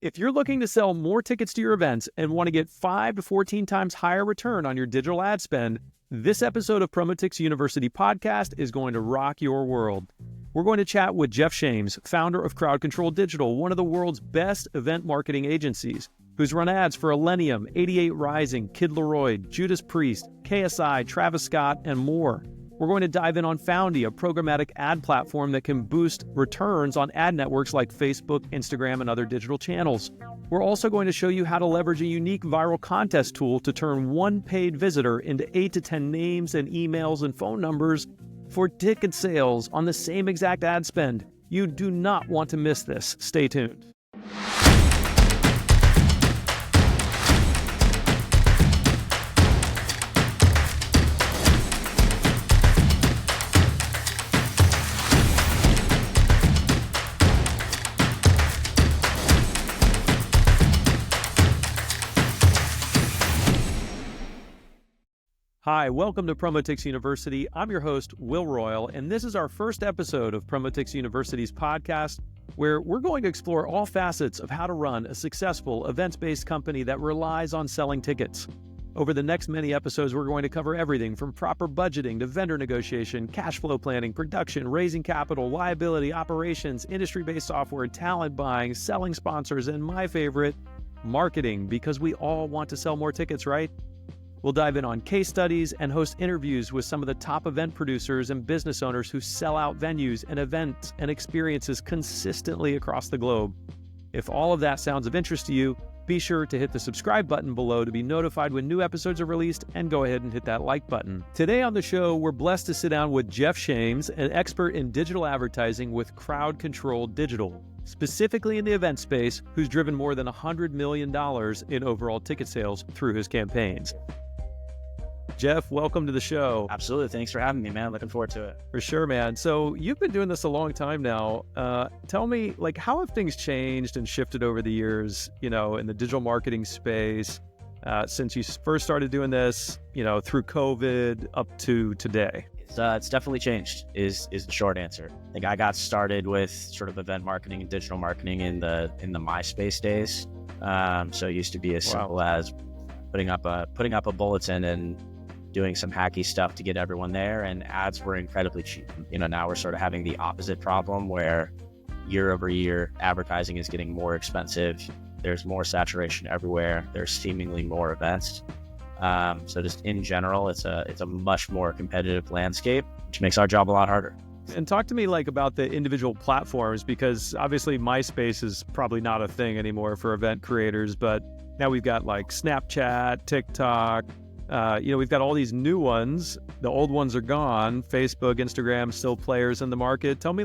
If you're looking to sell more tickets to your events and want to get 5 to 14 times higher return on your digital ad spend, this episode of PromoTix University podcast is going to rock your world. We're going to chat with Geoff Shames, founder of Crowd Control Digital, one of the world's best event marketing agencies, who's run ads for Millennium, 88 Rising, Kid Leroy, Judas Priest, KSI, Travis Scott, and more. We're going to dive in on Found.ee, a programmatic ad platform that can boost returns on ad networks like Facebook, Instagram, and other digital channels. We're also going to show you how to leverage a unique viral contest tool to turn one paid visitor into 8 to 10 names and emails and phone numbers for ticket sales on the same exact ad spend. You do not want to miss this. Stay tuned. Hi, welcome to PromoTix University. I'm your host, Will Royall, and this is our first episode of PromoTix University's podcast, where we're going to explore all facets of how to run a successful events-based company that relies on selling tickets. Over the next many episodes, we're going to cover everything from proper budgeting to vendor negotiation, cash flow planning, production, raising capital, liability, operations, industry-based software, talent buying, selling sponsors, and my favorite, marketing, because we all want to sell more tickets, right? We'll dive in on case studies and host interviews with some of the top event producers and business owners who sell out venues and events and experiences consistently across the globe. If all of that sounds of interest to you, be sure to hit the subscribe button below to be notified when new episodes are released, and go ahead and hit that like button. Today on the show, we're blessed to sit down with Geoff Shames, an expert in digital advertising with Crowd Control Digital, specifically in the event space, who's driven more than $100 million in overall ticket sales through his campaigns. Geoff, welcome to the show. Absolutely. Thanks for having me, man. Looking forward to it. For sure, man. So you've been doing this a long time now. Tell me, how have things changed and shifted over the years, in the digital marketing space, since you first started doing this, through COVID up to today? It's definitely changed is the short answer. I think I got started with sort of event marketing and digital marketing in the MySpace days. So it used to be as simple as putting up a bulletin and doing some hacky stuff to get everyone there, and ads were incredibly cheap. Now we're sort of having the opposite problem where year over year advertising is getting more expensive. There's more saturation everywhere. There's seemingly more events. So just in general, it's a much more competitive landscape, which makes our job a lot harder. And talk to me about the individual platforms, because obviously MySpace is probably not a thing anymore for event creators, but now we've got Snapchat, TikTok, we've got all these new ones. The old ones are gone. Facebook, Instagram, still players in the market. Tell me,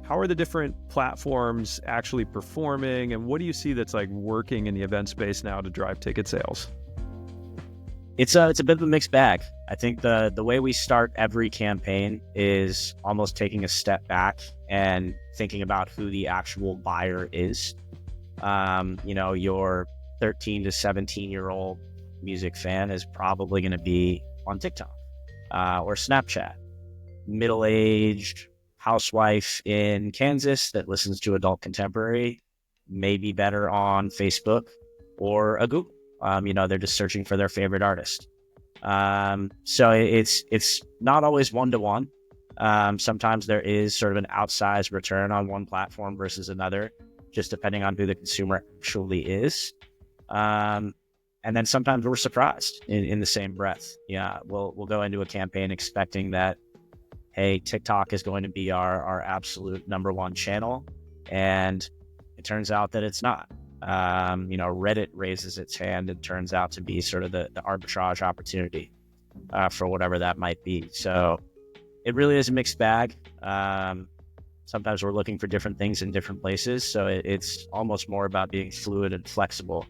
how are the different platforms actually performing, and what do you see that's working in the event space now to drive ticket sales? It's a bit of a mixed bag. I think the way we start every campaign is almost taking a step back and thinking about who the actual buyer is. Your 13 to 17-year-old music fan is probably going to be on TikTok or Snapchat. Middle-aged housewife in Kansas that listens to adult contemporary may be better on Facebook or a Google. They're just searching for their favorite artist. So it's not always one-to-one. Sometimes there is sort of an outsized return on one platform versus another, just depending on who the consumer actually is. And then sometimes we're surprised in the same breath. Yeah, we'll go into a campaign expecting that, hey, TikTok is going to be our absolute number one channel, and it turns out that it's not. Reddit raises its hand and turns out to be sort of the arbitrage opportunity for whatever that might be. So it really is a mixed bag. Sometimes we're looking for different things in different places. So it's almost more about being fluid and flexible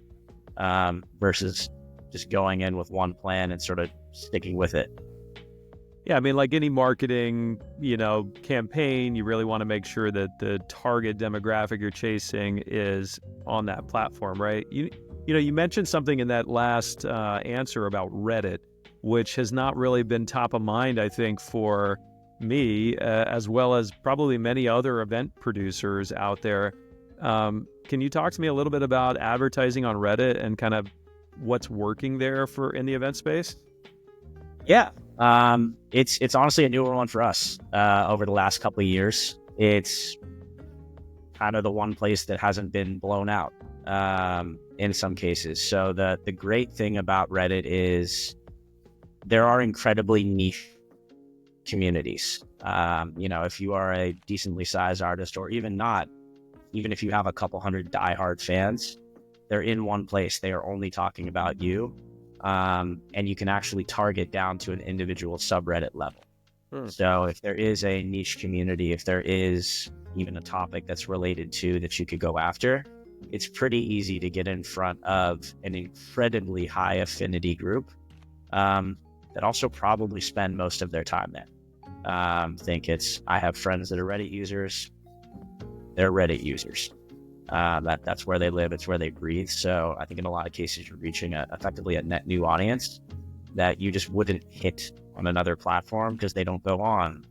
versus just going in with one plan and sort of sticking with it. Yeah, I mean, like any marketing, campaign, you really want to make sure that the target demographic you're chasing is on that platform, right? You mentioned something in that last answer about Reddit, which has not really been top of mind, I think, for me, as well as probably many other event producers out there. Can you talk to me a little bit about advertising on Reddit and kind of what's working there in the event space? Yeah. It's honestly a newer one for us over the last couple of years. It's kind of the one place that hasn't been blown out in some cases. So the great thing about Reddit is there are incredibly niche communities. If you are a decently sized artist, or even not, even if you have a couple hundred diehard fans, they're in one place. They are only talking about you. And you can actually target down to an individual subreddit level. So if there is a niche community, if there is even a topic that's related to that you could go after, it's pretty easy to get in front of an incredibly high affinity group that also probably spend most of their time there. I have friends that are Reddit users. They're Reddit users. That's where they live. It's where they breathe. So I think in a lot of cases, you're reaching effectively a net new audience that you just wouldn't hit on another platform because they don't go on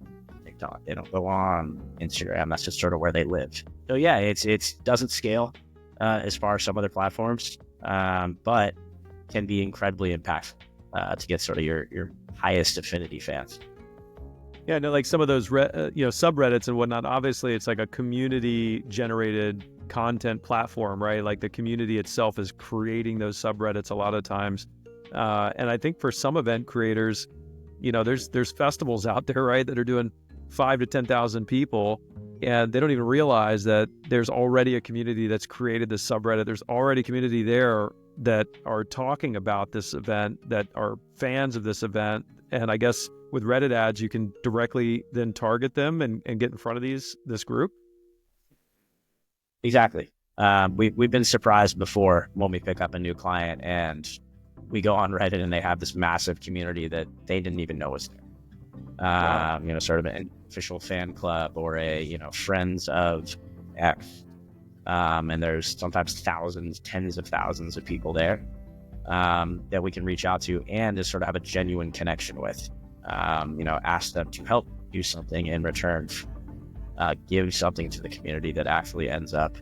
TikTok. They don't go on Instagram. That's just sort of where they live. So yeah, it doesn't scale as far as some other platforms, but can be incredibly impactful to get sort of your highest affinity fans. Yeah, no, like some of those subreddits and whatnot. Obviously, it's like a community-generated content platform, right? Like the community itself is creating those subreddits a lot of times. And I think for some event creators, there's festivals out there, right, that are doing 5,000 to 10,000 people, and they don't even realize that there's already a community that's created this subreddit. There's already a community there that are talking about this event, that are fans of this event. And I guess with Reddit ads, you can directly then target them and get in front of this group. Exactly. We've been surprised before when we pick up a new client and we go on Reddit and they have this massive community that they didn't even know was there. Wow. Sort of an official fan club or a, friends of X. And there's sometimes thousands, tens of thousands of people there that we can reach out to and just sort of have a genuine connection with. Ask them to help do something in return, give something to the community that actually ends up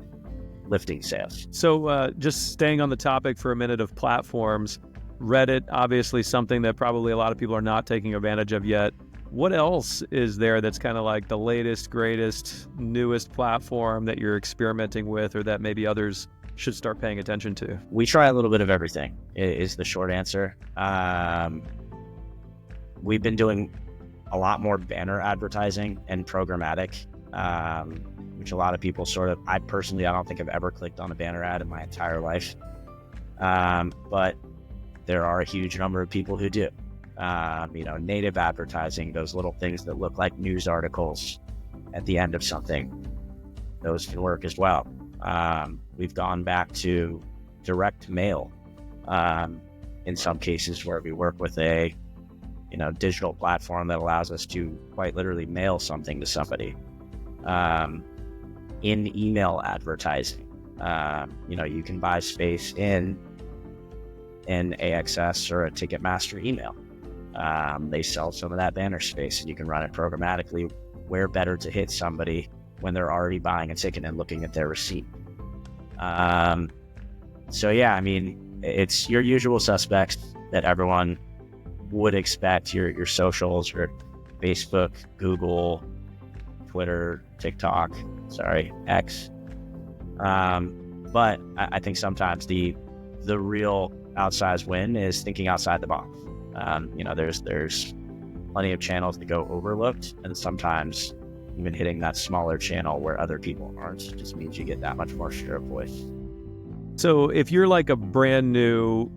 lifting sales. So just staying on the topic for a minute of platforms, Reddit, obviously something that probably a lot of people are not taking advantage of yet. What else is there that's kind of like the latest, greatest, newest platform that you're experimenting with, or that maybe others should start paying attention to? We try a little bit of everything is the short answer. We've been doing a lot more banner advertising and programmatic, which a lot of people I don't think I've ever clicked on a banner ad in my entire life. But there are a huge number of people who do. Native advertising, those little things that look like news articles at the end of something, those can work as well. We've gone back to direct mail in some cases where we work with a digital platform that allows us to quite literally mail something to somebody. In email advertising, you can buy space in an AXS or a Ticketmaster email. They sell some of that banner space and you can run it programmatically. Where better to hit somebody when they're already buying a ticket and looking at their receipt? It's your usual suspects that everyone would expect, your socials, your Facebook, Google, Twitter, TikTok, X. But I think sometimes the real outsized win is thinking outside the box. There's plenty of channels that go overlooked, and sometimes even hitting that smaller channel where other people aren't just means you get that much more share of voice. So if you're like a brand new,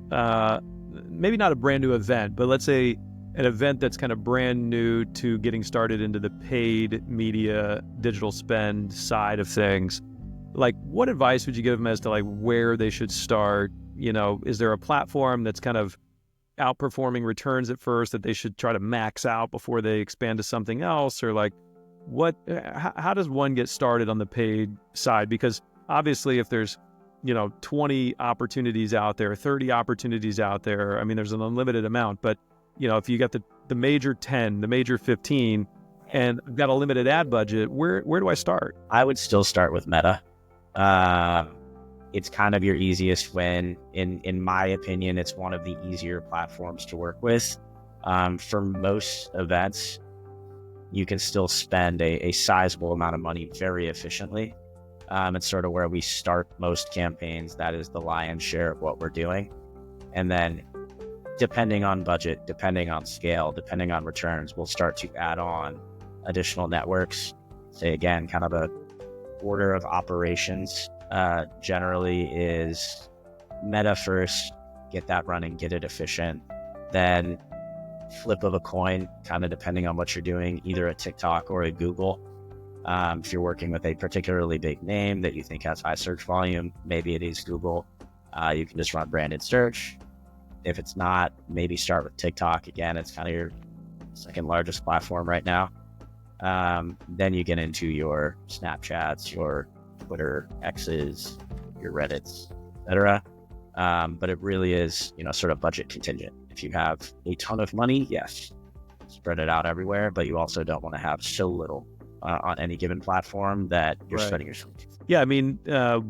maybe not a brand new event, but let's say an event that's kind of brand new to getting started into the paid media digital spend side of things, like what advice would you give them as to like where they should start? Is there a platform that's kind of outperforming returns at first that they should try to max out before they expand to something else? Or like how does one get started on the paid side? Because obviously if there's 20 opportunities out there, 30 opportunities out there, I mean, there's an unlimited amount, but if you got the major 10, the major 15, and I've got a limited ad budget, where do I start? I would still start with Meta. It's kind of your easiest win. In my opinion, it's one of the easier platforms to work with. For most events, you can still spend a sizable amount of money very efficiently. It's sort of where we start most campaigns. That is the lion's share of what we're doing. And then depending on budget, depending on scale, depending on returns, we'll start to add on additional networks. Say again, kind of a order of operations generally is Meta first, get that running, get it efficient. Then flip of a coin, kind of depending on what you're doing, either a TikTok or a Google. If you're working with a particularly big name that you think has high search volume, maybe it is Google. You can just run branded search. If it's not, maybe start with TikTok. Again, it's kind of your second largest platform right now. Then you get into your Snapchats, your Twitter, X's, your Reddits, etc. But it really is, sort of budget contingent. If you have a ton of money, yes, spread it out everywhere, but you also don't want to have so little on any given platform that you're spreading yourself. Yeah, I mean,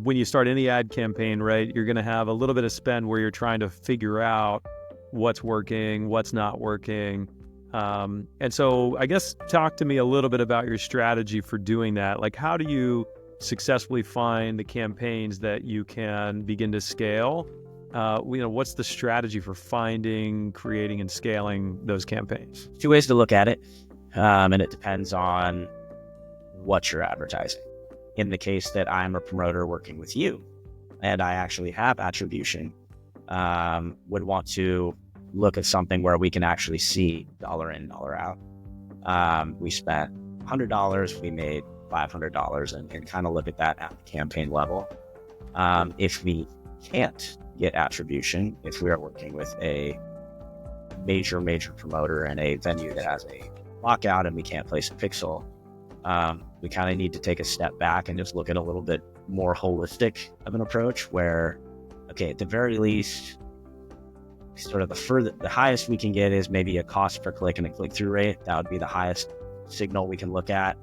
when you start any ad campaign, right, you're going to have a little bit of spend where you're trying to figure out what's working, what's not working. And so I guess talk to me a little bit about your strategy for doing that. Like, how do you successfully find the campaigns that you can begin to scale? What's the strategy for finding, creating, and scaling those campaigns? Two ways to look at it, and it depends on what you're advertising. In the case that I'm a promoter working with you, and I actually have attribution, would want to look at something where we can actually see dollar in, dollar out. We spent $100, we made $500, and kind of look at that at the campaign level. If we can't get attribution, if we are working with a major promoter in a venue that has a lockout and we can't place a pixel, we kind of need to take a step back and just look at a little bit more holistic of an approach where, okay, at the very least, sort of the highest we can get is maybe a cost per click and a click-through rate. That would be the highest signal we can look at.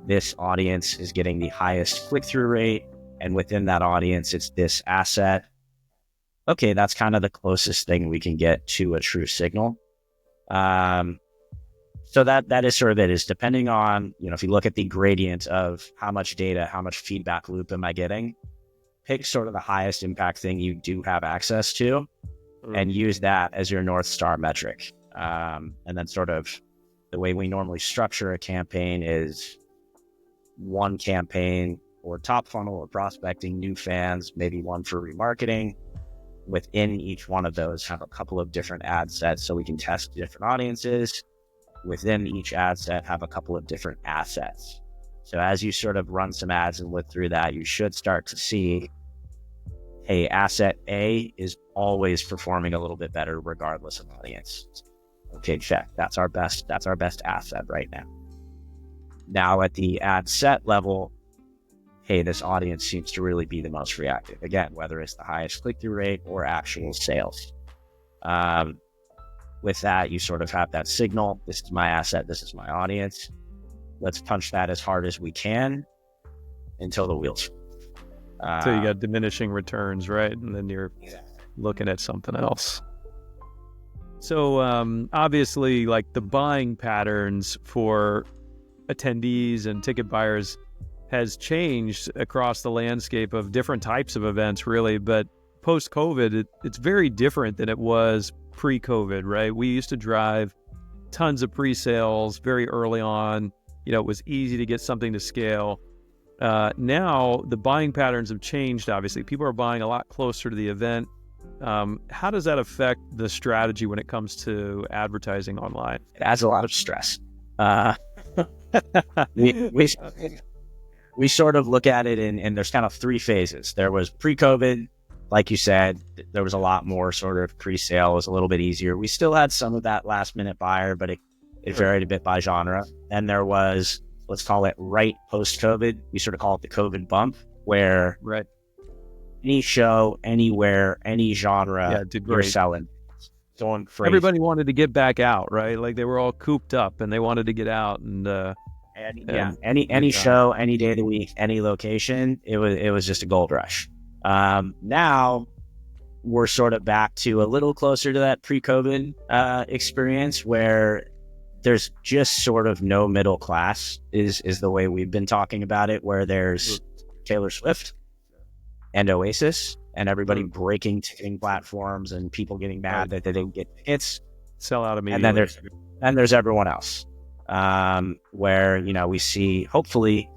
This audience is getting the highest click-through rate, and within that audience, it's this asset. Okay, that's kind of the closest thing we can get to a true signal. So that is sort of it, is depending on, if you look at the gradient of how much data, how much feedback loop am I getting, pick sort of the highest impact thing you do have access to and use that as your North Star metric. And then sort of the way we normally structure a campaign is one campaign or top funnel or prospecting new fans, maybe one for remarketing. Within each one of those, have a couple of different ad sets so we can test different audiences. Within each ad set, have a couple of different assets. So as you sort of run some ads and look through that, you should start to see, hey, asset A is always performing a little bit better regardless of audience. Okay, check. That's our best asset right now. Now at the ad set level, hey, this audience seems to really be the most reactive. Again, whether it's the highest click-through rate or actual sales. With that, you sort of have that signal. This is my asset. This is my audience. Let's punch that as hard as we can until the wheels. So you got diminishing returns, right? And then you're looking at something else. So obviously, like, the buying patterns for attendees and ticket buyers has changed across the landscape of different types of events, really. But post-COVID, it's very different than it was pre-COVID, right? We used to drive tons of pre-sales very early on. It was easy to get something to scale. Now the buying patterns have changed. Obviously, people are buying a lot closer to the event. How does that affect the strategy when it comes to advertising online? It adds a lot of stress. We sort of look at it and there's kind of three phases. There was pre-COVID. Like you said, there was a lot more sort of pre-sale. It was a little bit easier. We still had some of that last minute buyer, but it varied a bit by genre. And there was, let's call it right post-COVID. We sort of call it the COVID bump, where any show, anywhere, any genre, you're selling. Going crazy. Everybody wanted to get back out, right? Like, they were all cooped up and they wanted to get out and Any show, any day of the week, any location, it was just a gold rush. Now we're sort of back to a little closer to that pre-COVID experience where there's just sort of no middle class is the way we've been talking about it, where there's Taylor Swift and Oasis and everybody breaking ticketing platforms and people getting mad that they didn't get tickets. Sell out immediately. And then there's everyone else, where, we see hopefully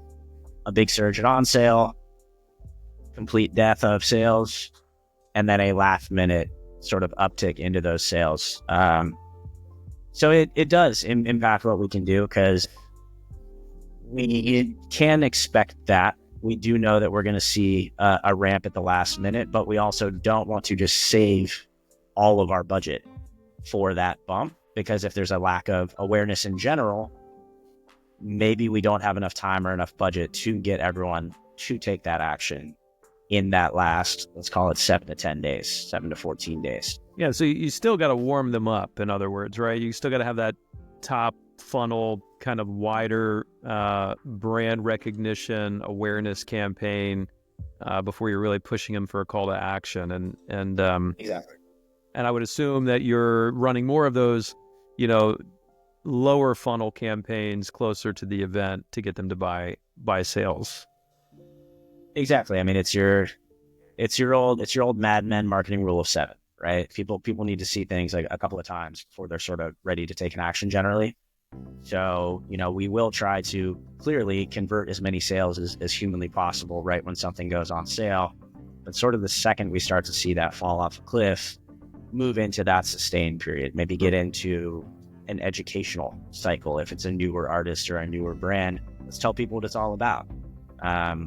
a big surge in on sale, complete death of sales, and then a last minute sort of uptick into those sales. So it does impact what we can do, because we can expect that. We do know that we're going to see a ramp at the last minute, but we also don't want to just save all of our budget for that bump, because if there's a lack of awareness in general, maybe we don't have enough time or enough budget to get everyone to take that action in that last, let's call it 7 to 14 days. Yeah, so you still got to warm them up, in other words, right? You still got to have that top funnel kind of wider brand recognition awareness campaign before you're really pushing them for a call to action. And exactly. And I would assume that you're running more of those, lower funnel campaigns closer to the event to get them to buy sales. Exactly. I mean, it's your old Mad Men marketing rule of 7, right? People need to see things like a couple of times before they're sort of ready to take an action generally. So, we will try to clearly convert as many sales as humanly possible right when something goes on sale. But sort of the second we start to see that fall off a cliff, move into that sustained period, maybe get into an educational cycle. If it's a newer artist or a newer brand, let's tell people what it's all about.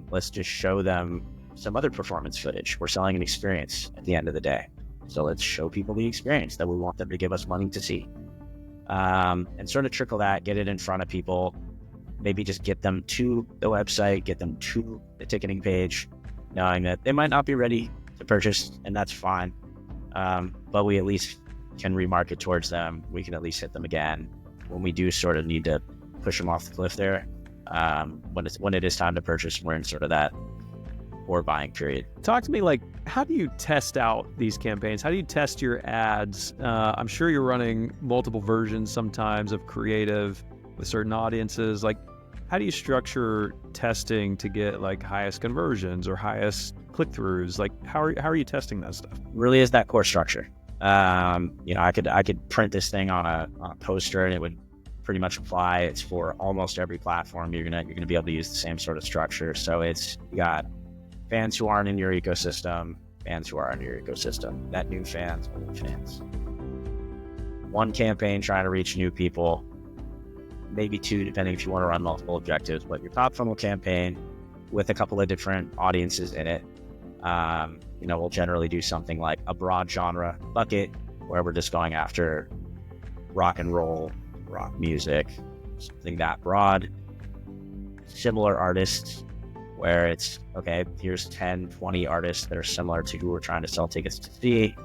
Let's just show them some other performance footage. We're selling an experience at the end of the day. So let's show people the experience that we want them to give us money to see. And sort of trickle that, get it in front of people, maybe just get them to the website, get them to the ticketing page, knowing that they might not be ready to purchase, and that's fine. But we at least can remarket towards them. We can at least hit them again when we do sort of need to push them off the cliff there. When it is time to purchase, we're in sort of that core buying period. Talk to me, how do you test out these campaigns? How do you test your ads? I'm sure you're running multiple versions sometimes of creative with certain audiences. How do you structure testing to get highest conversions or highest click-throughs? How are you testing that stuff? Really is that core structure. I could print this thing on a poster and it would pretty much apply. It's for almost every platform. You're gonna be able to use the same sort of structure. So you got fans who aren't in your ecosystem, fans who are in your ecosystem, net new fans, old fans. One campaign trying to reach new people, maybe 2, depending if you want to run multiple objectives, but your top funnel campaign with a couple of different audiences in it. We'll generally do something like a broad genre bucket where we're just going after rock and roll, rock music, something that broad. Similar artists where it's, okay, here's 10, 20 artists that are similar to who we're trying to sell tickets to see.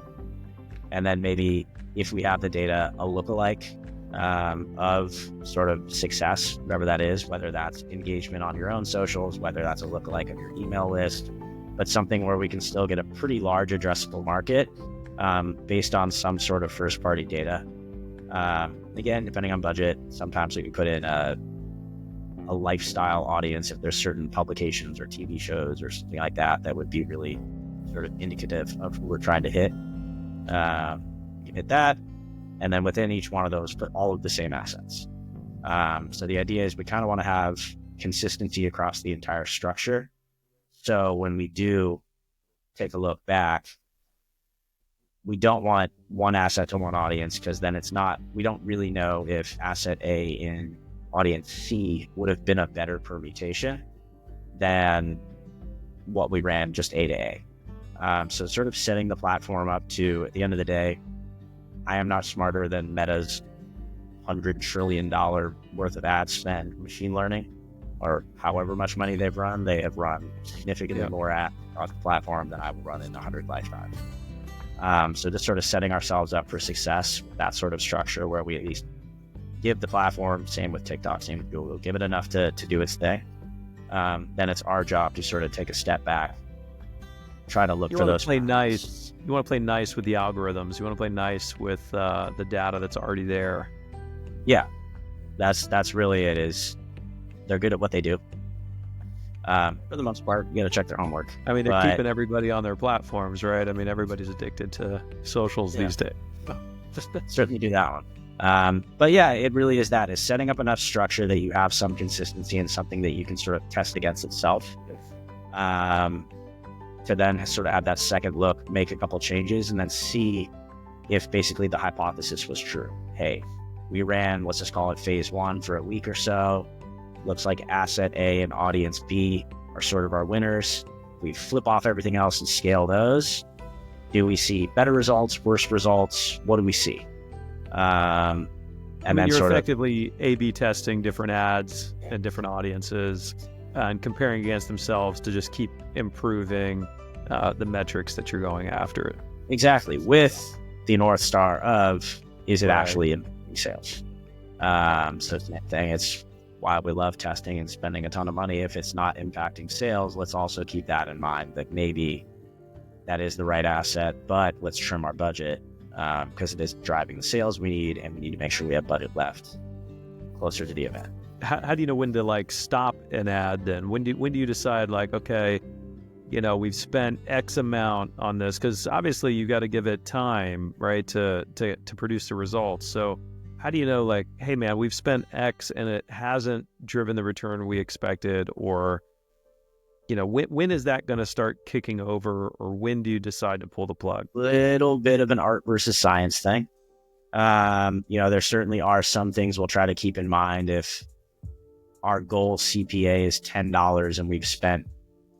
And then maybe if we have the data, a lookalike of sort of success, whatever that is, whether that's engagement on your own socials, whether that's a lookalike of your email list, but something where we can still get a pretty large addressable market based on some sort of first party data. Again, depending on budget, sometimes we can put in a lifestyle audience if there's certain publications or TV shows or something like that would be really sort of indicative of who we're trying to hit. You can hit that, and then within each one of those, put all of the same assets. So the idea is we kind of want to have consistency across the entire structure. So when we do take a look back, we don't want one asset to one audience, because then we don't really know if asset A in audience C would have been a better permutation than what we ran just A to A. So sort of setting the platform up to, at the end of the day, I am not smarter than Meta's $100 trillion worth of ad spend machine learning, or however much money they've run. They have run significantly more ads across the platform than I will run in 100 lifetimes. So just sort of setting ourselves up for success with that sort of structure where we at least give the platform, same with TikTok, same with Google, give it enough to do its thing. Then it's our job to sort of take a step back, try to look for those. You want to play nice with the algorithms. You want to play nice with the data that's already there. Yeah, that's really it. Is they're good at what they do. For the most part, you got to check their homework. I mean, they're keeping everybody on their platforms, right? I mean, everybody's addicted to socials these days. Certainly do that one. But yeah, it really is that. Is setting up enough structure that you have some consistency and something that you can sort of test against itself. To then sort of have that second look, make a couple changes, and then see if basically the hypothesis was true. Hey, we ran, let's just call it phase 1 for a week or so. Looks like asset A and audience B are sort of our winners. We flip off everything else and scale those. Do we see better results, worse results? What do we see? And then you're sort effectively A/B testing different ads and different audiences and comparing against themselves to just keep improving the metrics that you're going after. Exactly, with the North Star of, is it actually improving sales? So it's that thing. It's why we love testing and spending a ton of money. If it's not impacting sales, let's also keep that in mind, that maybe that is the right asset, but let's trim our budget because it is driving the sales we need, and we need to make sure we have budget left closer to the event. How do you know when to stop an ad then? When do you decide okay, we've spent X amount on this? Because obviously you got to give it time, right, to produce the results. So how do you know, hey man, we've spent X and it hasn't driven the return we expected? Or, when is that going to start kicking over, or when do you decide to pull the plug? Little bit of an art versus science thing. There certainly are some things we'll try to keep in mind. If our goal CPA is $10 and we've spent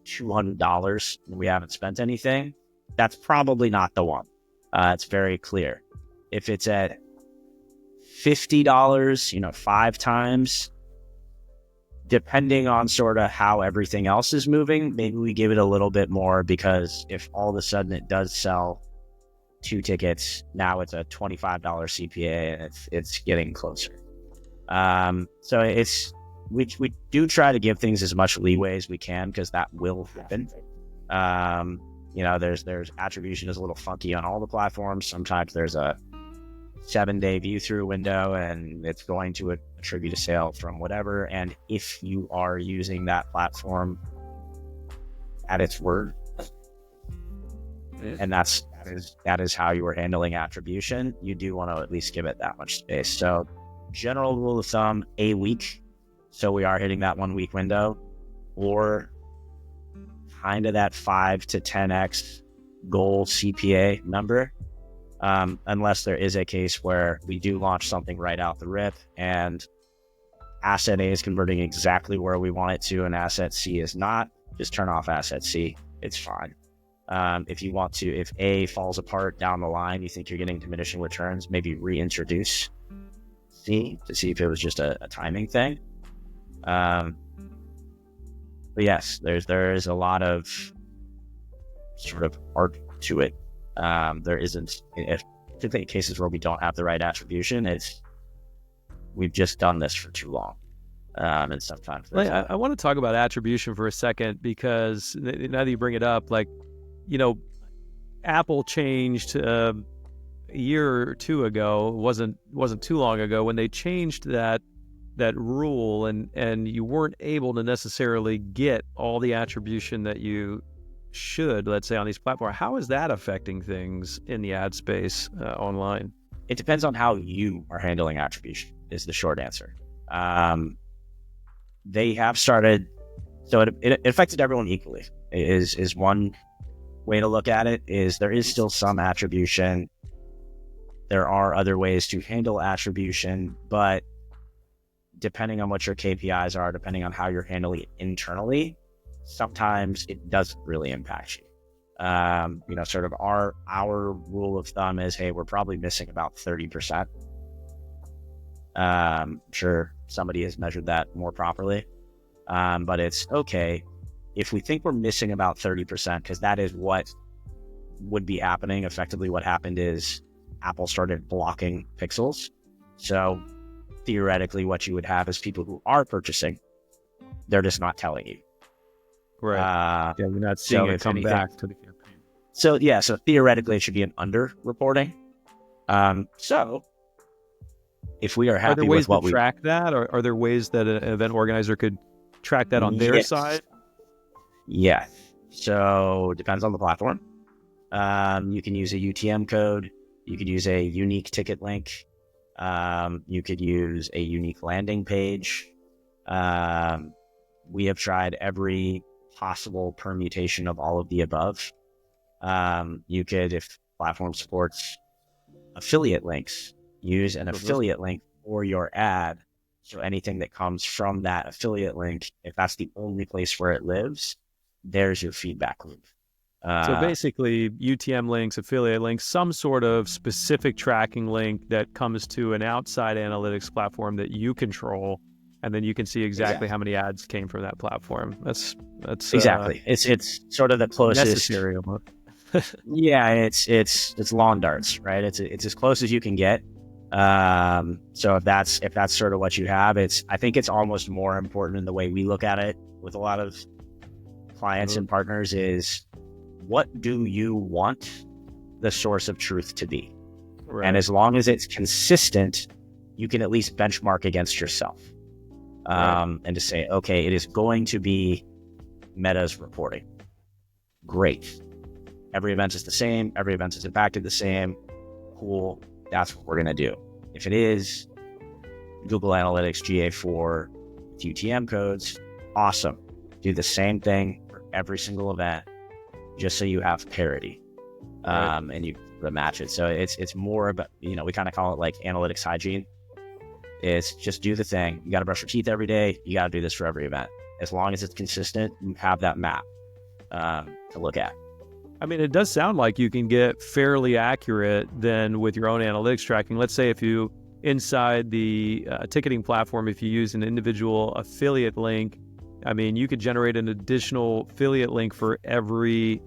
$200 and we haven't spent anything, that's probably not the one. It's very clear. If it's at $50, 5 times, depending on sort of how everything else is moving, maybe we give it a little bit more, because if all of a sudden it does sell 2 tickets, now it's a $25 CPA and it's getting closer. So we do try to give things as much leeway as we can, because that will happen. There's attribution is a little funky on all the platforms. Sometimes there's a 7-day view through window and it's going to attribute a sale from whatever. And if you are using that platform at its word, and that is how you are handling attribution, you do want to at least give it that much space. So general rule of thumb, a week. So we are hitting that 1 week window, or kind of that 5 to 10x goal CPA number. Unless there is a case where we do launch something right out the rip and asset A is converting exactly where we want it to and asset C is not, just turn off asset C. It's fine. If A falls apart down the line, you think you're getting diminishing returns, maybe reintroduce C to see if it was just a timing thing. But yes, there is a lot of sort of art to it. There isn't, particularly in cases where we don't have the right attribution, we've just done this for too long. And sometimes I want to talk about attribution for a second, because now that you bring it up, Apple changed a year or two ago, wasn't too long ago, when they changed that rule, and you weren't able to necessarily get all the attribution that you should, let's say, on these platforms. How is that affecting things in the ad space online? It depends on how you are handling attribution, is the short answer. They have started, so it affected everyone equally, is one way to look at it. Is there is still some attribution. There are other ways to handle attribution, but depending on what your KPIs are, depending on how you're handling it internally, sometimes it doesn't really impact you. Sort of our rule of thumb is, hey, we're probably missing about 30%. I'm sure somebody has measured that more properly. But it's okay if we think we're missing about 30%, because that is what would be happening. Effectively, what happened is Apple started blocking pixels. So theoretically what you would have is people who are purchasing. They're just not telling you. Right. Yeah, you're not seeing it come back to the campaign. So theoretically it should be an under-reporting. So if we are happy with what we... Are there ways to track that? Or are there ways that an event organizer could track that on their side? Yeah. So depends on the platform. You can use a UTM code. You could use a unique ticket link. You could use a unique landing page. We have tried every possible permutation of all of the above. You could, if platform supports affiliate links, use an affiliate link for your ad. So anything that comes from that affiliate link, if that's the only place where it lives, there's your feedback loop. So basically, UTM links, affiliate links, some sort of specific tracking link that comes to an outside analytics platform that you control, and then you can see exactly how many ads came from that platform. That's exactly. It's sort of the closest. Necessary. Yeah, it's lawn darts, right? It's as close as you can get. So if that's sort of what you have, I think it's almost more important in the way we look at it with a lot of clients and partners is, what do you want the source of truth to be? Right. And as long as it's consistent, you can at least benchmark against yourself. And to say, okay, it is going to be Meta's reporting. Great. Every event is the same. Every event is impacted the same. Cool. That's what we're going to do. If it is Google Analytics GA4 with UTM codes, awesome. Do the same thing for every single event, just so you have parity, and you match it. So it's more about, we kind of call it like analytics hygiene. It's just do the thing. You got to brush your teeth every day. You got to do this for every event. As long as it's consistent, you have that map to look at. I mean, it does sound like you can get fairly accurate then with your own analytics tracking. Let's say if you, inside the ticketing platform, if you use an individual affiliate link, I mean, you could generate an additional affiliate link for every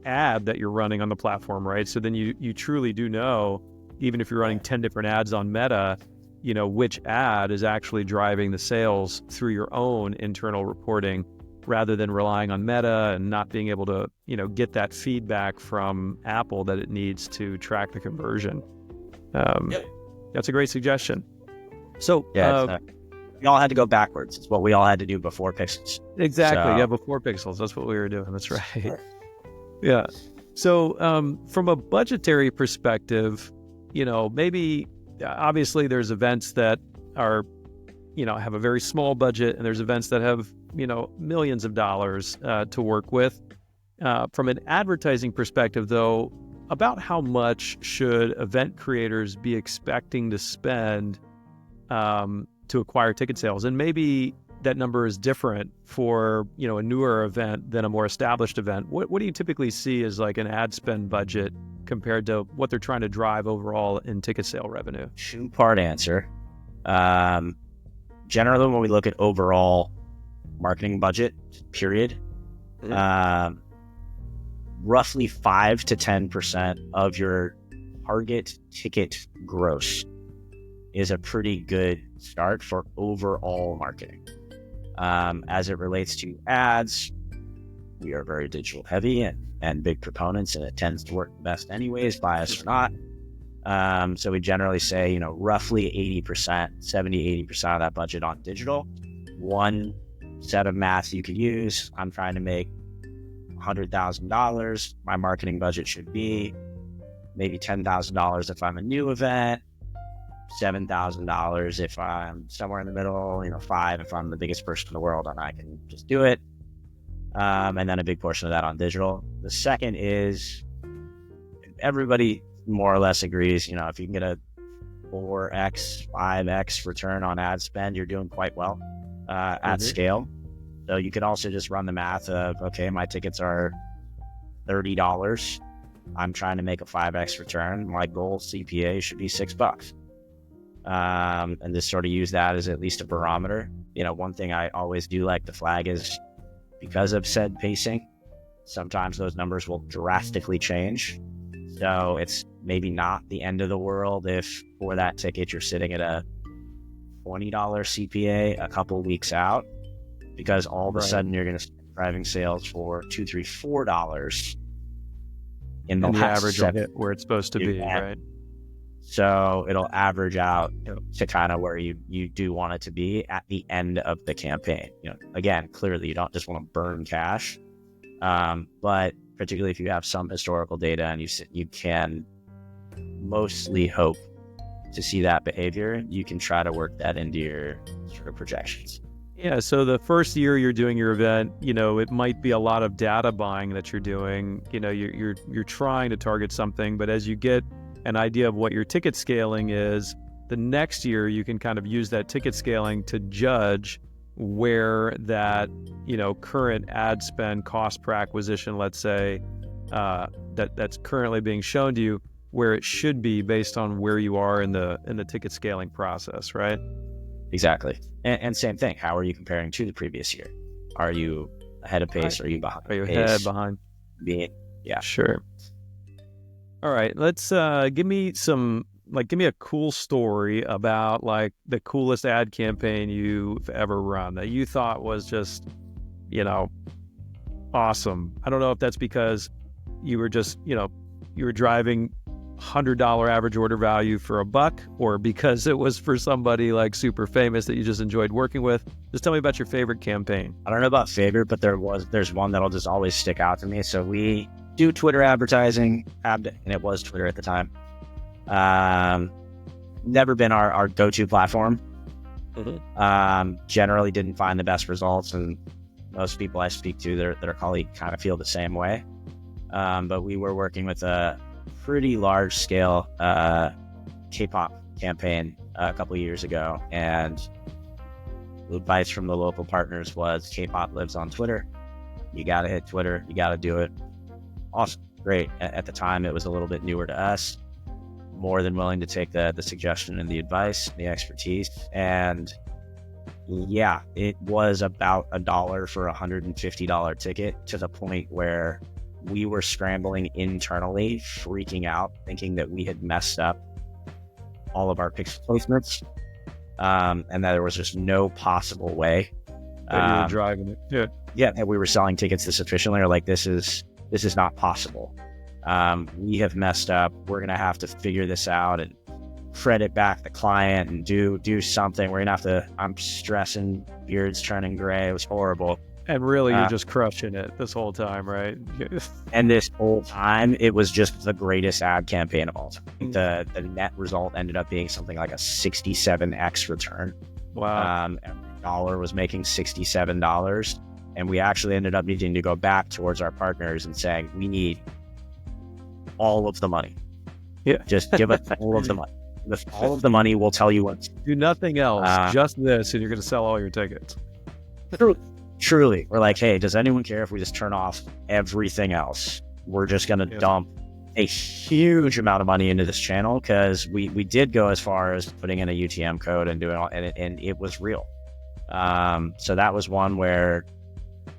ad that you're running on the platform, right? So then you truly do know, even if you're running 10 different ads on Meta, which ad is actually driving the sales through your own internal reporting, rather than relying on Meta and not being able to, get that feedback from Apple that it needs to track the conversion. That's a great suggestion. So we all had to go backwards. It's what we all had to do before Pixels. Exactly. Before Pixels. That's what we were doing. That's right. Yeah. So from a budgetary perspective, maybe obviously there's events that are, have a very small budget, and there's events that have, millions of dollars to work with. From an advertising perspective, though, about how much should event creators be expecting to spend to acquire ticket sales? And maybe that number is different for, a newer event than a more established event. What do you typically see as like an ad spend budget compared to what they're trying to drive overall in ticket sale revenue? Two-part answer. Generally, when we look at overall marketing budget, period, roughly 5 to 10% of your target ticket gross is a pretty good start for overall marketing. As it relates to ads, we are very digital heavy and big proponents, and it tends to work best anyways, biased or not. So we generally say, roughly 80%, 70, 80% of that budget on digital. One set of math you could use: I'm trying to make $100,000. My marketing budget should be maybe $10,000 if I'm a new event, $7,000 if I'm somewhere in the middle, $5,000 if I'm the biggest person in the world and I can just do it. And then a big portion of that on digital. The second is, everybody more or less agrees, if you can get a 4x, 5x return on ad spend, you're doing quite well at scale. So you could also just run the math of, okay, my tickets are $30. I'm trying to make a 5x return. My goal CPA should be $6. And just sort of use that as at least a barometer. One thing I always do like to flag is, because of said pacing, sometimes those numbers will drastically change. So it's maybe not the end of the world if for that ticket you're sitting at a $20 CPA a couple weeks out, because all of a sudden you're going to start driving sales for $2, $3, $4 in the last average will hit where it's supposed to be, right? So it'll average out to kind of where you do want it to be at the end of the campaign. Again, clearly you don't just want to burn cash, but particularly if you have some historical data and you can mostly hope to see that behavior, you can try to work that into your sort of projections. Yeah, so the first year you're doing your event, it might be a lot of data buying that you're doing. You're trying to target something, but as you get an idea of what your ticket scaling is, the next year you can kind of use that ticket scaling to judge where that, current ad spend cost per acquisition, let's say, that's currently being shown to you, where it should be based on where you are in the ticket scaling process, right? Exactly. And same thing. How are you comparing to the previous year? Are you ahead of pace? Are you behind? Are you ahead, behind? Yeah. Sure. All right. Let's give me a cool story about the coolest ad campaign you've ever run that you thought was just, awesome. I don't know if that's because you were just, you were driving $100 average order value for $1, or because it was for somebody super famous that you just enjoyed working with. Just tell me about your favorite campaign. I don't know about favorite, but there's one that'll just always stick out to me. So we do Twitter advertising, and it was Twitter at the time. Never been our go-to platform. Generally didn't find the best results, and most people I speak to, their colleague kind of feel the same way. But we were working with a pretty large scale K-pop campaign a couple of years ago, and the advice from the local partners was K-pop lives on Twitter. You got to hit Twitter. You got to do it. Awesome. Great. At the time, it was a little bit newer to us. More than willing to take the suggestion and the advice, the expertise. And yeah, it was about $1 for a $150 ticket, to the point where we were scrambling internally, freaking out, thinking that we had messed up all of our pixel placements, and that there was just no possible way that you were driving it. Yeah, and we were selling tickets this efficiently, or this is not possible. We have messed up. We're gonna have to figure this out and credit back the client and do something. We're gonna have to. I'm stressing, beard's turning gray. It was horrible. And really, you're just crushing it this whole time, right? And this whole time, it was just the greatest ad campaign of all time. The net result ended up being something like a 67x return. Wow. Every dollar was making $67. And we actually ended up needing to go back towards our partners and saying, we need all of the money. Yeah. Just give us all of the money. With all of the money, we'll tell you what. Do nothing else, just this, and you're going to sell all your tickets. Truly, we're like, hey, does anyone care if we just turn off everything else? We're just going to dump a huge amount of money into this channel, because we did go as far as putting in a UTM code and doing all, and it was real. So that was one where,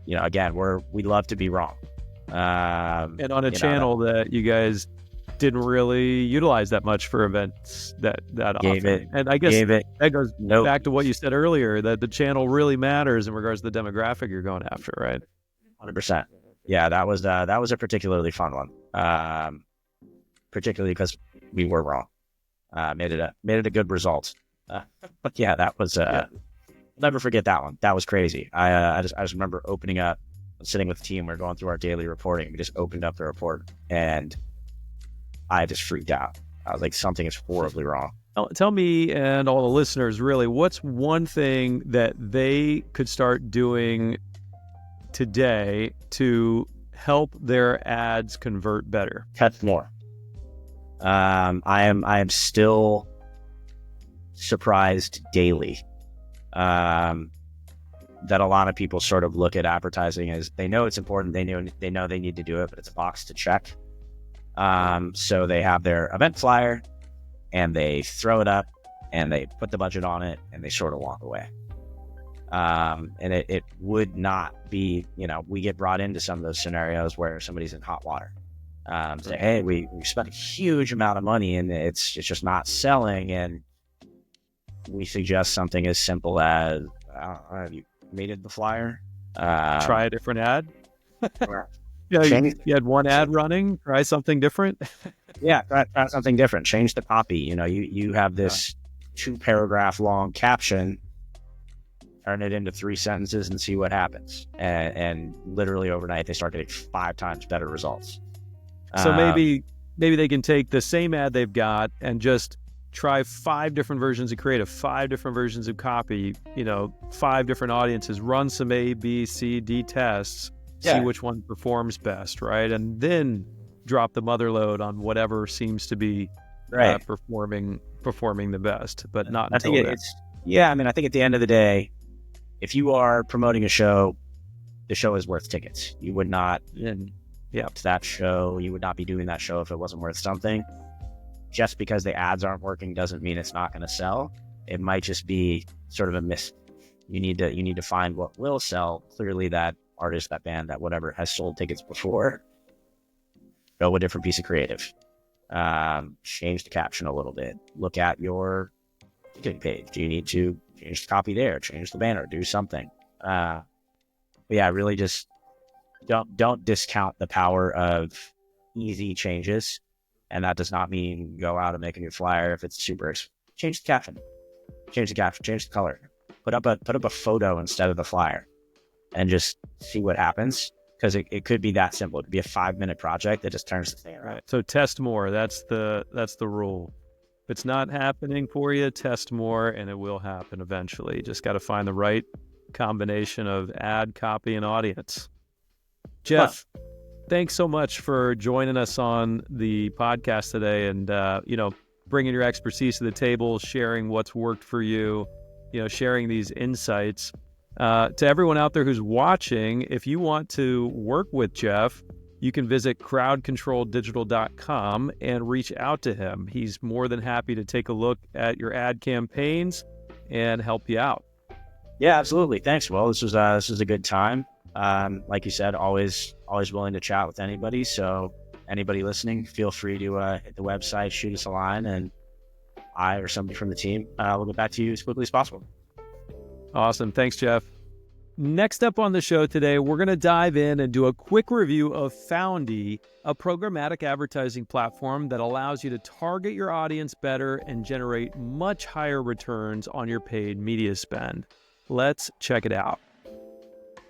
again, we love to be wrong. And on a channel that you guys didn't really utilize that much for events that often. And I guess that goes back to what you said earlier, that the channel really matters in regards to the demographic you're going after, right? 100%. Yeah, that was a particularly fun one, particularly because we were wrong. Made it a good result. But yeah, that was I'll never forget that one. That was crazy. I just remember opening up, sitting with the team. We're going through our daily reporting. We just opened up the report, and I just freaked out. I was like, something is horribly wrong. Tell me and all the listeners, really, what's one thing that they could start doing today to help their ads convert better? Cut more. I am still surprised daily that a lot of people sort of look at advertising as, they know it's important, they know they need to do it, but it's a box to check. So they have their event flyer and they throw it up and they put the budget on it and they sort of walk away. And it would not be, we get brought into some of those scenarios where somebody's in hot water. Say, hey, we spent a huge amount of money and it's just not selling. And we suggest something as simple as, have you made it the flyer? Try a different ad. Yeah, you had one ad running, try something different. Yeah, try something different. Change the copy. You have this 2-paragraph long caption, turn it into 3 sentences and see what happens. And literally overnight, they start getting 5 times better results. So maybe they can take the same ad they've got and just try 5 different versions of creative, 5 different versions of copy, 5 different audiences, run some A, B, C, D tests, see which one performs best, right? And then drop the mother load on whatever seems to be performing the best, but not until then. I think at the end of the day, if you are promoting a show, the show is worth tickets. You would not to that show. You would not be doing that show if it wasn't worth something. Just because the ads aren't working doesn't mean it's not going to sell. It might just be sort of a miss. You need to find what will sell. Clearly, that artist, that band, that whatever has sold tickets before. Go a different piece of creative. Change the caption a little bit. Look at your ticketing page. Do you need to change the copy there? Change the banner. Do something. Really just don't discount the power of easy changes. And that does not mean go out and make a new flyer if it's super. Change the caption. Change the color. Put up a photo instead of the flyer, and just see what happens. Because it could be that simple. It could be a 5-minute project that just turns the thing around. Right. So test more. That's the rule. If it's not happening for you, test more, and it will happen eventually. You just got to find the right combination of ad, copy, and audience. Geoff, thanks so much for joining us on the podcast today, and bringing your expertise to the table, sharing what's worked for you, sharing these insights. To everyone out there who's watching, if you want to work with Geoff, you can visit crowdcontroldigital.com and reach out to him. He's more than happy to take a look at your ad campaigns and help you out. Yeah, absolutely. Thanks, Will. This was a good time. Like you said, always willing to chat with anybody. So anybody listening, feel free to hit the website, shoot us a line, and I or somebody from the team will get back to you as quickly as possible. Awesome. Thanks, Geoff. Next up on the show today, we're going to dive in and do a quick review of Found.ee, a programmatic advertising platform that allows you to target your audience better and generate much higher returns on your paid media spend. Let's check it out.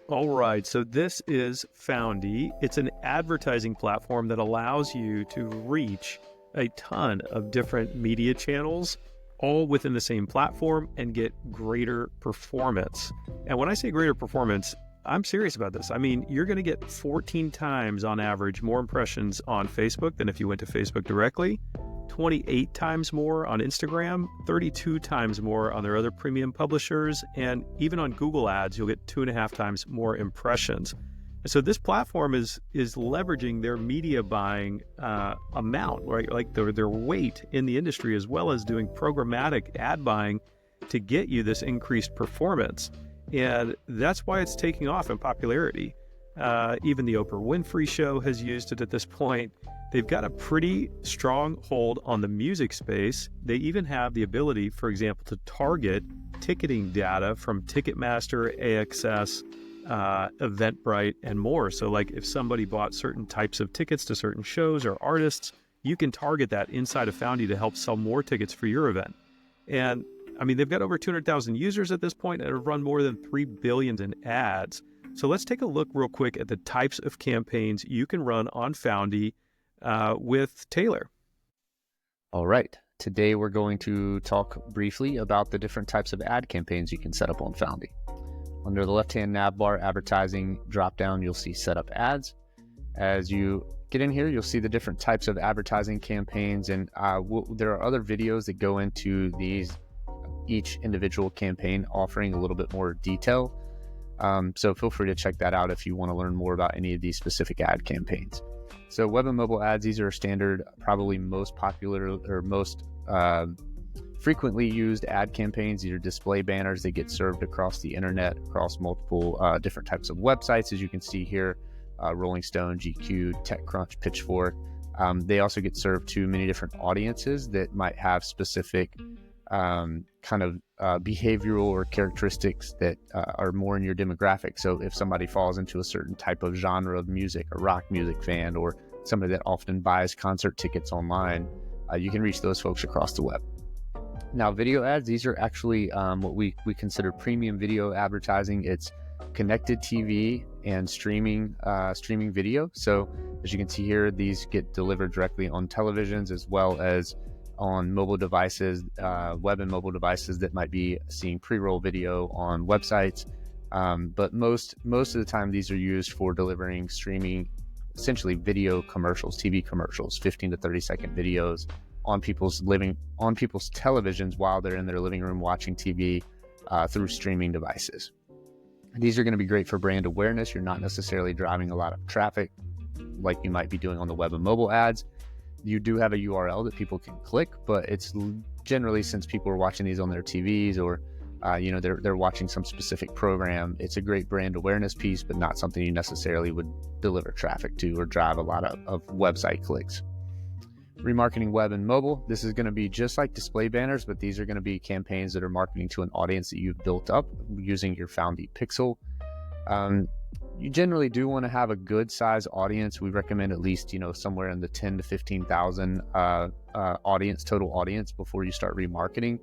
All right, so this is Found.ee. It's an advertising platform that allows you to reach a ton of different media channels all within the same platform and get greater performance. And when I say greater performance, I'm serious about this. I mean, you're going to get 14 times on average more impressions on Facebook than if you went to Facebook directly, 28 times more on Instagram, 32 times more on their other premium publishers, and even on Google Ads, you'll get 2.5 times more impressions. So this platform is leveraging their media buying amount, right? Like their weight in the industry, as well as doing programmatic ad buying to get you this increased performance. And that's why it's taking off in popularity. Even the Oprah Winfrey Show has used it at this point. They've got a pretty strong hold on the music space. They even have the ability, for example, to target ticketing data from Ticketmaster, AXS, Eventbrite, and more. So like if somebody bought certain types of tickets to certain shows or artists, you can target that inside of Found.ee to help sell more tickets for your event. And I mean, they've got over 200,000 users at this point and have run more than 3 billion in ads. So let's take a look real quick at the types of campaigns you can run on Found.ee with Taylor. All right. Today we're going to talk briefly about the different types of ad campaigns you can set up on Found.ee. Under the left-hand nav bar advertising drop-down, you'll see set up ads. As you get in here, you'll see the different types of advertising campaigns, and there are other videos that go into each individual campaign, offering a little bit more detail. So feel free to check that out if you want to learn more about any of these specific ad campaigns. So web and mobile ads, these are standard, probably most popular or most frequently used ad campaigns. These are display banners that get served across the internet, across multiple different types of websites, as you can see here, Rolling Stone, GQ, TechCrunch, Pitchfork. They also get served to many different audiences that might have specific kind of behavioral or characteristics that are more in your demographic. So if somebody falls into a certain type of genre of music, a rock music fan, or somebody that often buys concert tickets online, you can reach those folks across the web. Now, video ads, these are actually what we consider premium video advertising. It's connected TV and streaming video. So as you can see here, these get delivered directly on televisions as well as on mobile devices, web and mobile devices that might be seeing pre-roll video on websites. But most of the time, these are used for delivering streaming, essentially video commercials, TV commercials, 15 to 30 second videos on people's televisions while they're in their living room watching TV through streaming devices. These are going to be great for brand awareness. You're not necessarily driving a lot of traffic like you might be doing on the web and mobile ads. You do have a URL that people can click, but it's generally, since people are watching these on their TVs or they're watching some specific program, it's a great brand awareness piece, but not something you necessarily would deliver traffic to or drive a lot of website clicks. Remarketing web and mobile. This is going to be just like display banners, but these are going to be campaigns that are marketing to an audience that you've built up using your Found.ee pixel. You generally do want to have a good size audience. We recommend at least, somewhere in the 10 to 15,000 total audience before you start remarketing.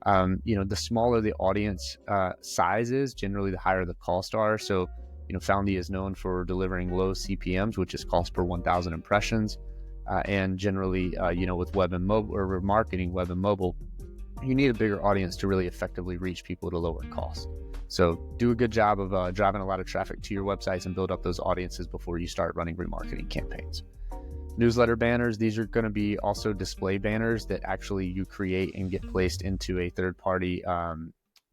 The smaller the audience size is, generally the higher the cost are. So, Found.ee is known for delivering low CPMs, which is cost per 1,000 impressions. And generally, with web and mobile or remarketing web and mobile, you need a bigger audience to really effectively reach people at a lower cost. So do a good job of driving a lot of traffic to your websites and build up those audiences before you start running remarketing campaigns. Newsletter banners, these are going to be also display banners that actually you create and get placed into a third-party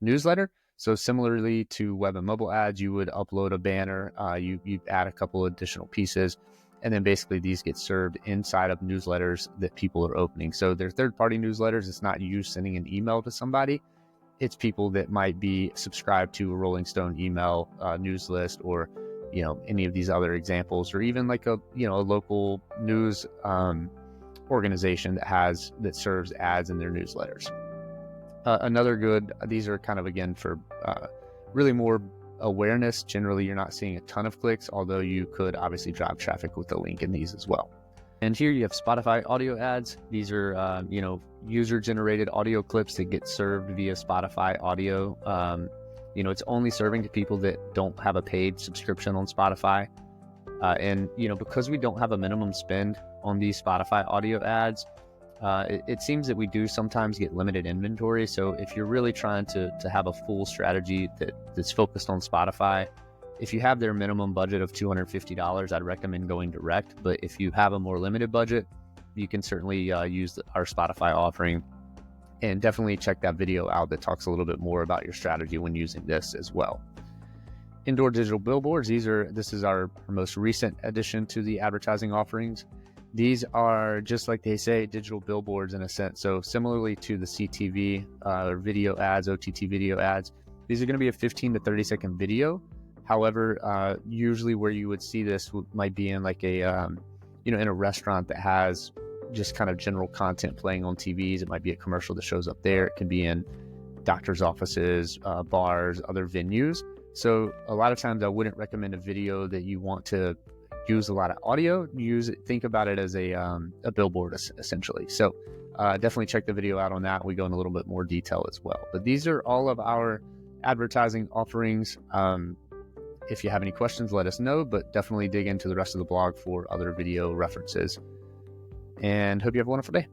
newsletter. So similarly to web and mobile ads, you would upload a banner, you add a couple additional pieces, and then basically these get served inside of newsletters that people are opening. So they're third-party newsletters. It's not you sending an email to somebody. It's people that might be subscribed to a Rolling Stone email news list, or any of these other examples, or even like a local news organization that serves ads in their newsletters. These are kind of, again, for really more awareness. Generally, you're not seeing a ton of clicks, although you could obviously drive traffic with the link in these as well. And here you have Spotify audio ads. These are, user-generated audio clips that get served via Spotify audio. It's only serving to people that don't have a paid subscription on Spotify. Because we don't have a minimum spend on these Spotify audio ads, it seems that we do sometimes get limited inventory. So if you're really trying to have a full strategy that's focused on Spotify, if you have their minimum budget of $250, I'd recommend going direct. But if you have a more limited budget, you can certainly use our Spotify offering, and definitely check that video out that talks a little bit more about your strategy when using this as well. Indoor digital billboards. This is our most recent addition to the advertising offerings. These are, just like they say, digital billboards in a sense. So similarly to the CTV or video ads, OTT video ads, these are going to be a 15 to 30 second video. However, usually where you would see this might be in like in a restaurant that has just kind of general content playing on TVs. It might be a commercial that shows up there. It can be in doctor's offices, bars, other venues. So a lot of times I wouldn't recommend a video that you want to use a lot of audio. Think about it as a billboard essentially. So definitely check the video out on that. We go in a little bit more detail as well. But these are all of our advertising offerings. If you have any questions, let us know, but definitely dig into the rest of the blog for other video references. And hope you have a wonderful day.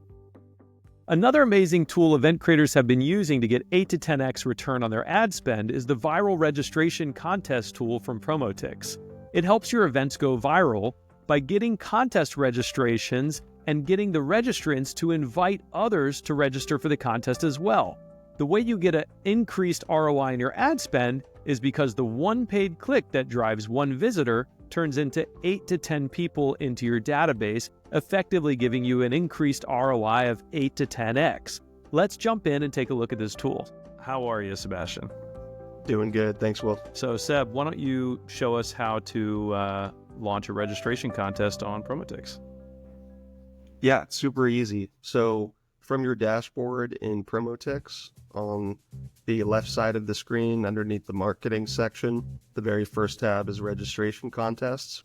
Another amazing tool event creators have been using to get 8 to 10x return on their ad spend is the viral registration contest tool from PromoTix. It helps your events go viral by getting contest registrations and getting the registrants to invite others to register for the contest as well. The way you get an increased ROI in your ad spend is because the one paid click that drives one visitor turns into 8 to 10 people into your database, effectively giving you an increased ROI of 8 to 10x. Let's jump in and take a look at this tool. How are you, Sebastian? Doing good. Thanks, Will. So, Seb, why don't you show us how to launch a registration contest on PromoTix? Yeah, super easy. So from your dashboard in PromoTix, on the left side of the screen underneath the marketing section, the very first tab is registration contests.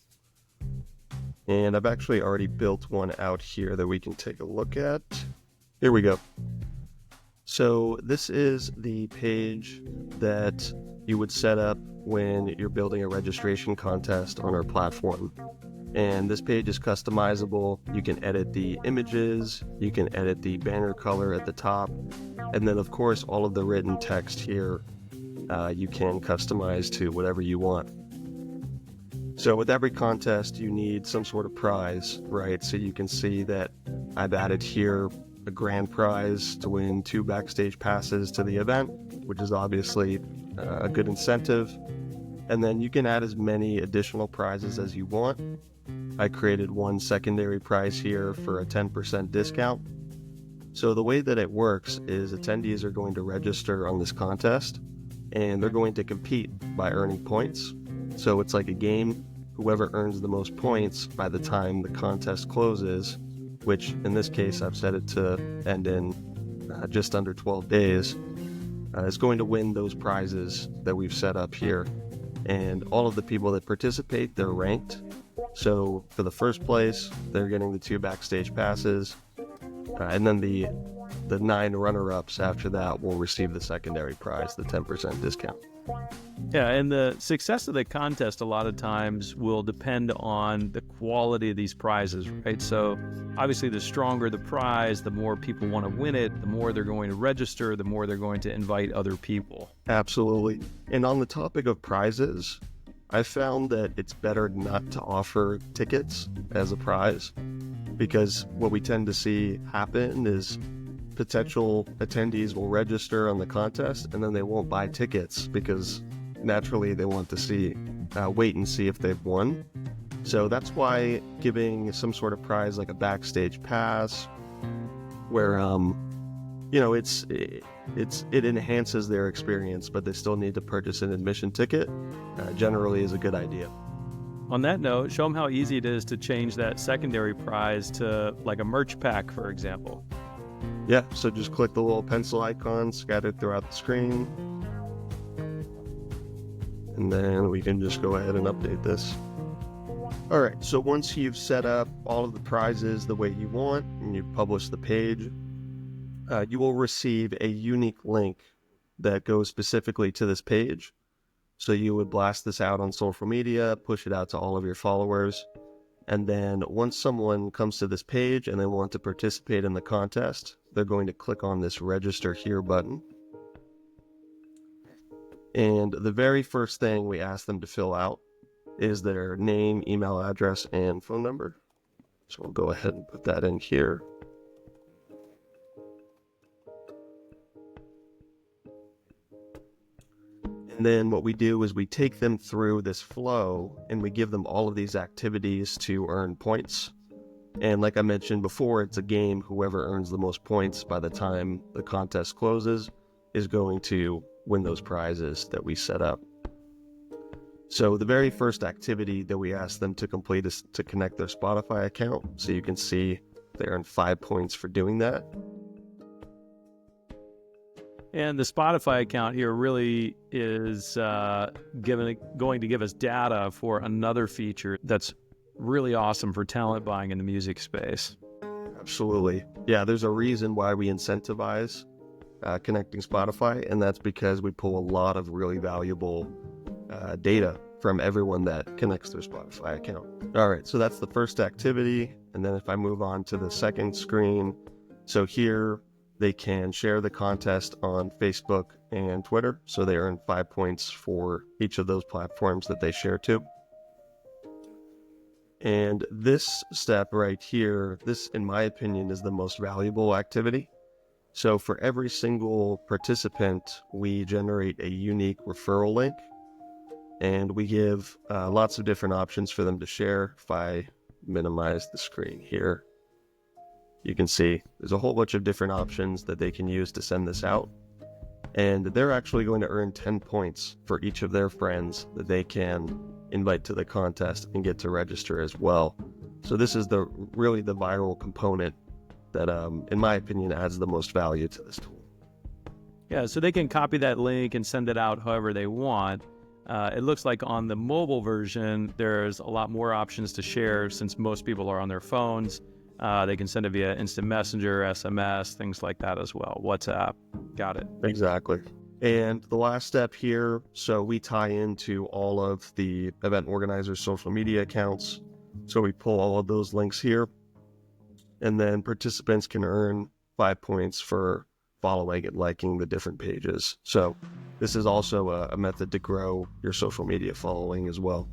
And I've actually already built one out here that we can take a look at. Here we go. So this is the page that you would set up when you're building a registration contest on our platform. And this page is customizable. You can edit the images, you can edit the banner color at the top, and then of course all of the written text here you can customize to whatever you want. So with every contest you need some sort of prize, right? So you can see that I've added here a grand prize to win 2 backstage passes to the event, which is obviously a good incentive. And then you can add as many additional prizes as you want. I created one secondary prize here for a 10% discount. So the way that it works is attendees are going to register on this contest and they're going to compete by earning points. So it's like a game. Whoever earns the most points by the time the contest closes, which in this case I've set it to end in just under 12 days, is going to win those prizes that we've set up here. And all of the people that participate, they're ranked. So for the first place, they're getting the 2 backstage passes, and then the 9 runner-ups after that will receive the secondary prize, the 10% discount. Yeah, and the success of the contest a lot of times will depend on the quality of these prizes, right? So obviously the stronger the prize, the more people want to win it, the more they're going to register, the more they're going to invite other people. Absolutely. And on the topic of prizes, I found that it's better not to offer tickets as a prize, because what we tend to see happen is potential attendees will register on the contest and then they won't buy tickets because naturally they want to wait and see if they've won. So that's why giving some sort of prize like a backstage pass, where it enhances their experience, but they still need to purchase an admission ticket, generally is a good idea. On that note, show them how easy it is to change that secondary prize to like a merch pack, for example. Yeah, so just click the little pencil icon scattered throughout the screen. And then we can just go ahead and update this. All right, so once you've set up all of the prizes the way you want and you've published the page, you will receive a unique link that goes specifically to this page. So you would blast this out on social media, push it out to all of your followers. And then once someone comes to this page and they want to participate in the contest, they're going to click on this register here button. And the very first thing we ask them to fill out is their name, email address, and phone number. So we'll go ahead and put that in here. And then what we do is we take them through this flow and we give them all of these activities to earn points. And like I mentioned before, it's a game. Whoever earns the most points by the time the contest closes is going to win those prizes that we set up. So the very first activity that we ask them to complete is to connect their Spotify account. So you can see they earn 5 points for doing that. And the Spotify account here really is going to give us data for another feature that's really awesome for talent buying in the music space. Absolutely. Yeah, there's a reason why we incentivize connecting Spotify, and that's because we pull a lot of really valuable data from everyone that connects their Spotify account. All right, so that's the first activity. And then if I move on to the second screen, so here they can share the contest on Facebook and Twitter. So they earn 5 points for each of those platforms that they share to. And this step right here, this, in my opinion, is the most valuable activity. So for every single participant, we generate a unique referral link, and we give lots of different options for them to share. If I minimize the screen here, you can see there's a whole bunch of different options that they can use to send this out. And they're actually going to earn 10 points for each of their friends that they can invite to the contest and get to register as well. So this is really the viral component that, in my opinion, adds the most value to this tool. Yeah, so they can copy that link and send it out however they want. It looks like on the mobile version, there's a lot more options to share since most people are on their phones. They can send it via instant messenger, SMS, things like that as well. WhatsApp. Got it. Exactly. And the last step here, so we tie into all of the event organizer's social media accounts. So we pull all of those links here, and then participants can earn 5 points for following and liking the different pages. So this is also a method to grow your social media following as well.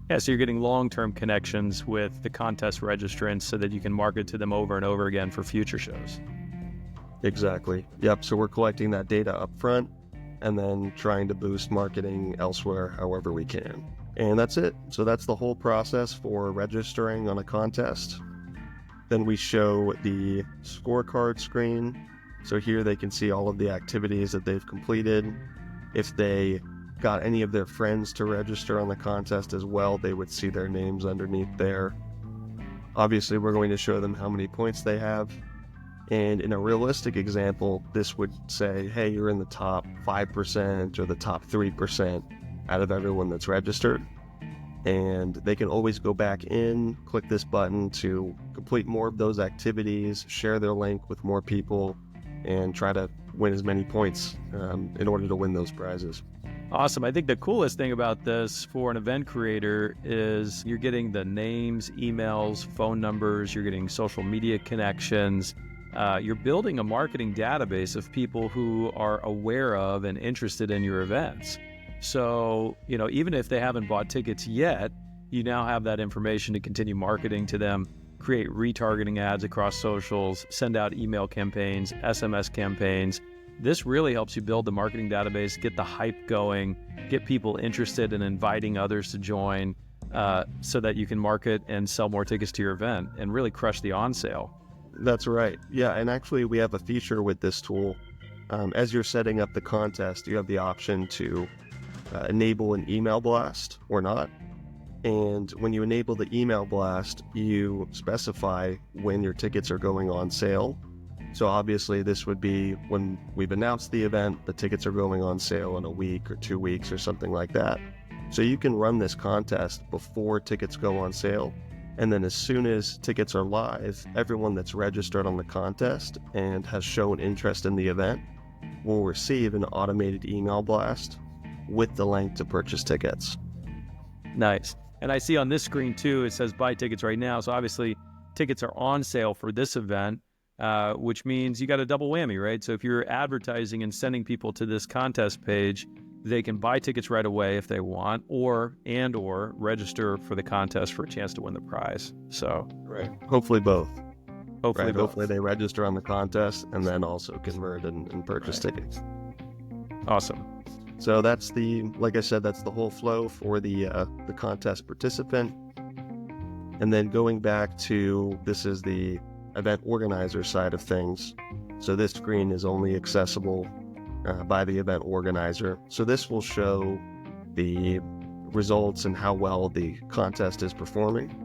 Yeah, so you're getting long-term connections with the contest registrants so that you can market to them over and over again for future shows. Exactly. Yep. So we're collecting that data up front and then trying to boost marketing elsewhere however we can. And that's it. So that's the whole process for registering on a contest. Then we show the scorecard screen. So here they can see all of the activities that they've completed. If they got any of their friends to register on the contest as well, they would see their names underneath there. Obviously, we're going to show them how many points they have. And in a realistic example, this would say, hey, you're in the top 5% or the top 3% out of everyone that's registered. And they can always go back in, click this button to complete more of those activities, share their link with more people, and try to win as many points in order to win those prizes. Awesome. I think the coolest thing about this for an event creator is you're getting the names, emails, phone numbers, you're getting social media connections. You're building a marketing database of people who are aware of and interested in your events. So, even if they haven't bought tickets yet, you now have that information to continue marketing to them, create retargeting ads across socials, send out email campaigns, SMS campaigns. This really helps you build the marketing database, get the hype going, get people interested in inviting others to join so that you can market and sell more tickets to your event and really crush the on sale. That's right. Yeah, and actually we have a feature with this tool. As you're setting up the contest, you have the option to enable an email blast or not. And when you enable the email blast, you specify when your tickets are going on sale. So obviously this would be when we've announced the event, the tickets are going on sale in a week or 2 weeks or something like that. So you can run this contest before tickets go on sale. And then as soon as tickets are live, everyone that's registered on the contest and has shown interest in the event will receive an automated email blast with the link to purchase tickets. Nice. And I see on this screen too, it says buy tickets right now. So obviously tickets are on sale for this event, which means you got a double whammy, right? So if you're advertising and sending people to this contest page, they can buy tickets right away if they want, or register for the contest for a chance to win the prize. So right. Hopefully both. Hopefully right. both. Hopefully they register on the contest and then also convert and purchase tickets. Awesome. So that's like I said, that's the whole flow for the contest participant. And then going back to, this is the event organizer side of things. So this screen is only accessible by the event organizer. So this will show the results and how well the contest is performing.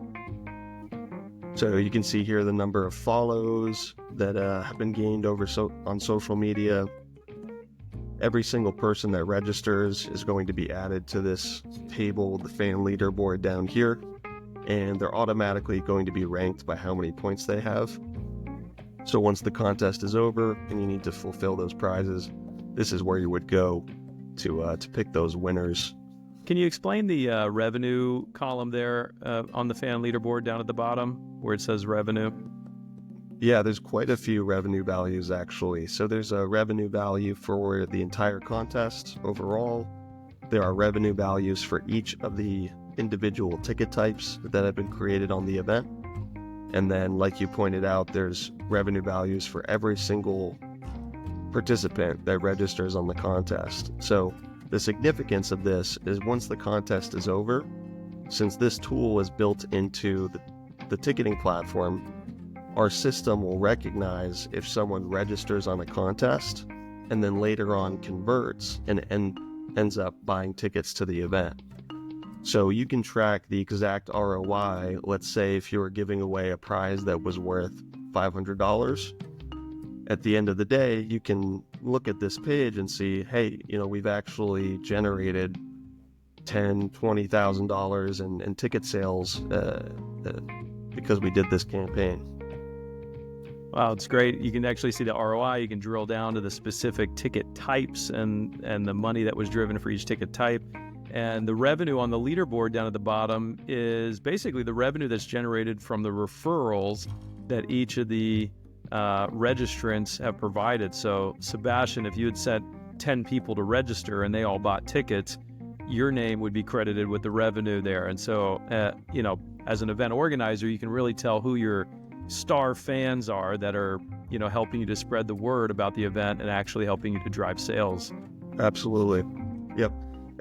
So you can see here the number of follows that have been gained on social media. Every single person that registers is going to be added to this table, the fan leaderboard down here, and they're automatically going to be ranked by how many points they have. So once the contest is over and you need to fulfill those prizes, this is where you would go to pick those winners. Can you explain the revenue column there on the fan leaderboard down at the bottom where it says revenue? Yeah, there's quite a few revenue values actually. So there's a revenue value for the entire contest overall. There are revenue values for each of the individual ticket types that have been created on the event. And then, like you pointed out, there's revenue values for every single participant that registers on the contest. So the significance of this is once the contest is over, since this tool is built into the ticketing platform, our system will recognize if someone registers on a contest and then later on converts and ends up buying tickets to the event. So you can track the exact ROI. Let's say if you were giving away a prize that was worth $500. At the end of the day, you can look at this page and see, hey, we've actually generated $10,000, $20,000 in ticket sales because we did this campaign. Wow, it's great. You can actually see the ROI. You can drill down to the specific ticket types and the money that was driven for each ticket type. And the revenue on the leaderboard down at the bottom is basically the revenue that's generated from the referrals that each of the registrants have provided. So, Sebastian, if you had sent 10 people to register and they all bought tickets, your name would be credited with the revenue there. And so, as an event organizer, you can really tell who your star fans are that are, helping you to spread the word about the event and actually helping you to drive sales. Absolutely. Yep.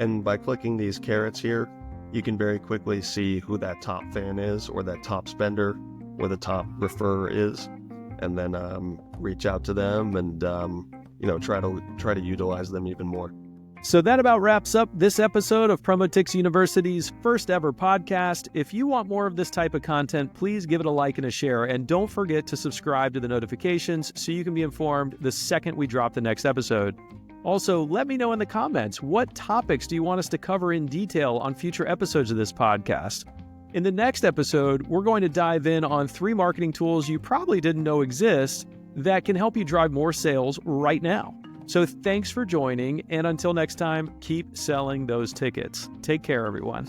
And by clicking these carrots here, you can very quickly see who that top fan is, or that top spender, or the top referrer is, and then reach out to them and try to utilize them even more. So that about wraps up this episode of PromoTix University's first ever podcast. If you want more of this type of content, please give it a like and a share, and don't forget to subscribe to the notifications so you can be informed the second we drop the next episode. Also, let me know in the comments, what topics do you want us to cover in detail on future episodes of this podcast? In the next episode, we're going to dive in on 3 marketing tools you probably didn't know exist that can help you drive more sales right now. So thanks for joining, and until next time, keep selling those tickets. Take care, everyone.